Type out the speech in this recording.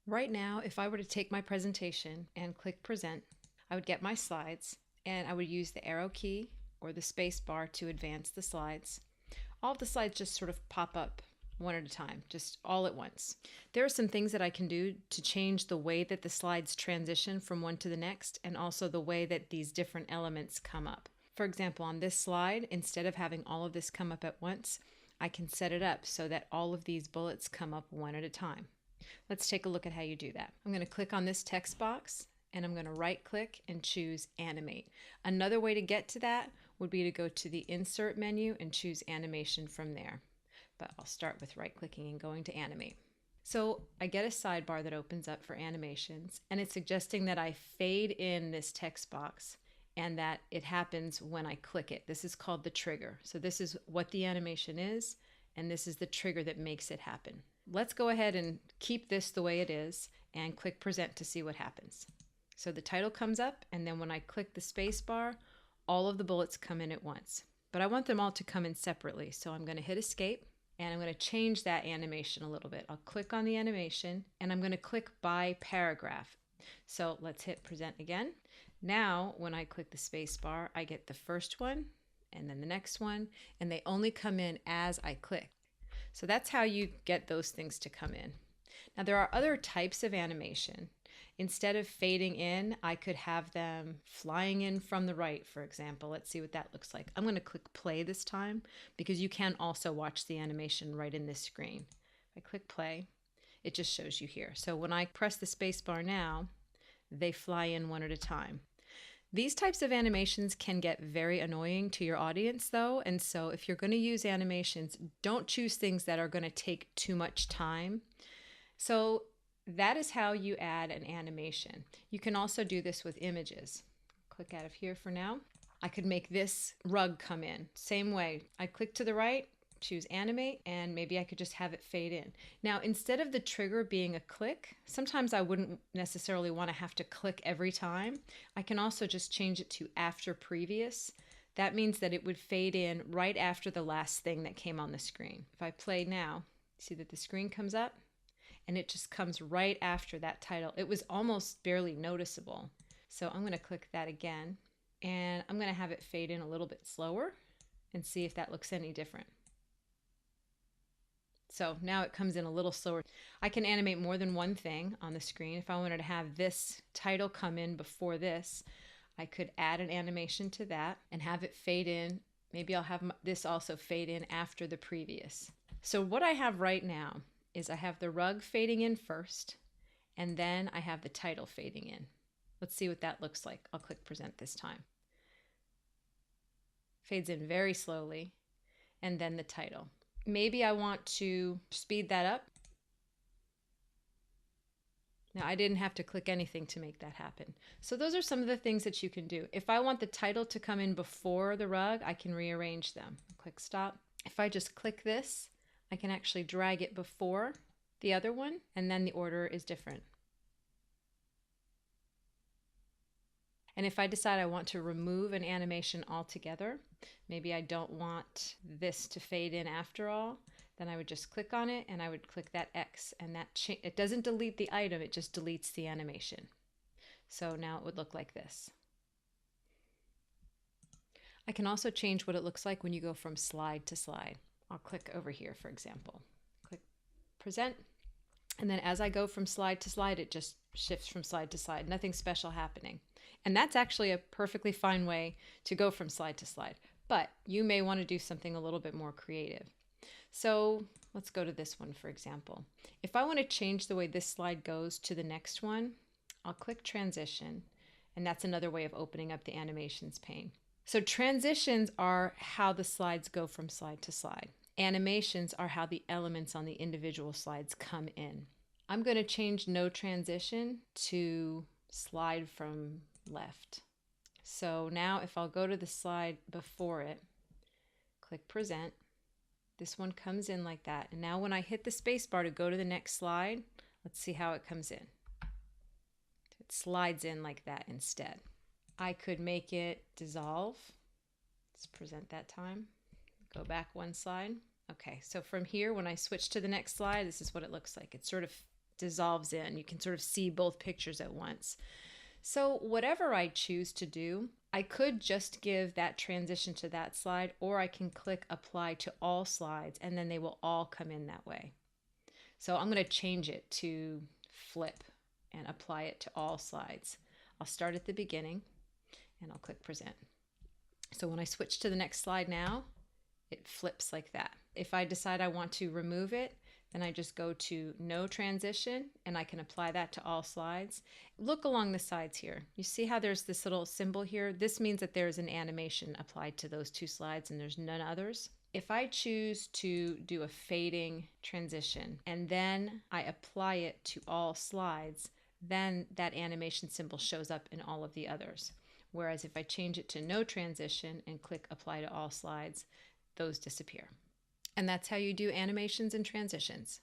Right now, if I were to take my presentation and click present, I would get my slides and I would use the arrow key or the space bar to advance the slides. All of the slides just sort of pop up one at a time, just all at once. There are some things that I can do to change the way that the slides transition from one to the next and also the way that these different elements come up. For example, on this slide, instead of having all of this come up at once, I can set it up so that all of these bullets come up one at a time. Let's take a look at how you do that. I'm going to click on this text box and I'm going to right click and choose animate. Another way to get to that would be to go to the insert menu and choose animation from there. But I'll start with right clicking and going to animate. So I get a sidebar that opens up for animations and it's suggesting that I fade in this text box and that it happens when I click it. This is called the trigger. So this is what the animation is and this is the trigger that makes it happen. Let's go ahead and keep this the way it is and click present to see what happens. So the title comes up and then when I click the space bar, all of the bullets come in at once. But I want them all to come in separately. So I'm going to hit escape and I'm going to change that animation a little bit. I'll click on the animation and I'm going to click by paragraph. So let's hit present again. Now when I click the space bar, I get the first one and then the next one, and they only come in as I click. So that's how you get those things to come in. Now there are other types of animation. Instead of fading in, I could have them flying in from the right, for example. Let's see what that looks like. I'm going to click play this time because you can also watch the animation right in this screen. If I click play, it just shows you here. So when I press the space bar now, they fly in one at a time. These types of animations can get very annoying to your audience though, and so if you're going to use animations, don't choose things that are going to take too much time. So that is how you add an animation. You can also do this with images. Click out of here for now. I could make this rug come in. Same way, I click to the right, choose animate, and maybe I could just have it fade in. Now, instead of the trigger being a click, sometimes I wouldn't necessarily want to have to click every time. I can also just change it to after previous. That means that it would fade in right after the last thing that came on the screen. If I play now, see that the screen comes up and it just comes right after that title. It was almost barely noticeable. So I'm going to click that again and I'm going to have it fade in a little bit slower and see if that looks any different. So now it comes in a little slower. I can animate more than one thing on the screen. If I wanted to have this title come in before this, I could add an animation to that and have it fade in. Maybe I'll have this also fade in after the previous. So what I have right now is I have the rug fading in first, and then I have the title fading in. Let's see what that looks like. I'll click present this time. Fades in very slowly, and then the title. Maybe I want to speed that up. Now I didn't have to click anything to make that happen. So those are some of the things that you can do. If I want the title to come in before the rug, I can rearrange them. Click stop. If I just click this, I can actually drag it before the other one, and then the order is different. And if I decide I want to remove an animation altogether, maybe I don't want this to fade in after all, then I would just click on it and I would click that X, and it doesn't delete the item, it just deletes the animation. So now it would look like this. I can also change what it looks like when you go from slide to slide. I'll click over here, for example. Click present. And then as I go from slide to slide, it just shifts from slide to slide. Nothing special happening. And that's actually a perfectly fine way to go from slide to slide. But you may want to do something a little bit more creative. So let's go to this one, for example. If I want to change the way this slide goes to the next one, I'll click transition. And that's another way of opening up the animations pane. So transitions are how the slides go from slide to slide. Animations are how the elements on the individual slides come in. I'm going to change no transition to slide from left. So now if I'll go to the slide before it, click present, this one comes in like that. And now when I hit the space bar to go to the next slide, let's see how it comes in. It slides in like that instead. I could make it dissolve. Let's present that time. Go back one slide. Okay, so from here, when I switch to the next slide, this is what it looks like. It sort of dissolves in. You can sort of see both pictures at once. So whatever I choose to do, I could just give that transition to that slide, or I can click apply to all slides and then they will all come in that way. So I'm going to change it to flip and apply it to all slides. I'll start at the beginning and I'll click present. So when I switch to the next slide now, it flips like that. If I decide I want to remove it, then I just go to no transition and I can apply that to all slides. Look along the sides here. You see how there's this little symbol here? This means that there's an animation applied to those two slides and there's none others. If I choose to do a fading transition and then I apply it to all slides, then that animation symbol shows up in all of the others. Whereas if I change it to no transition and click apply to all slides, those disappear. And that's how you do animations and transitions.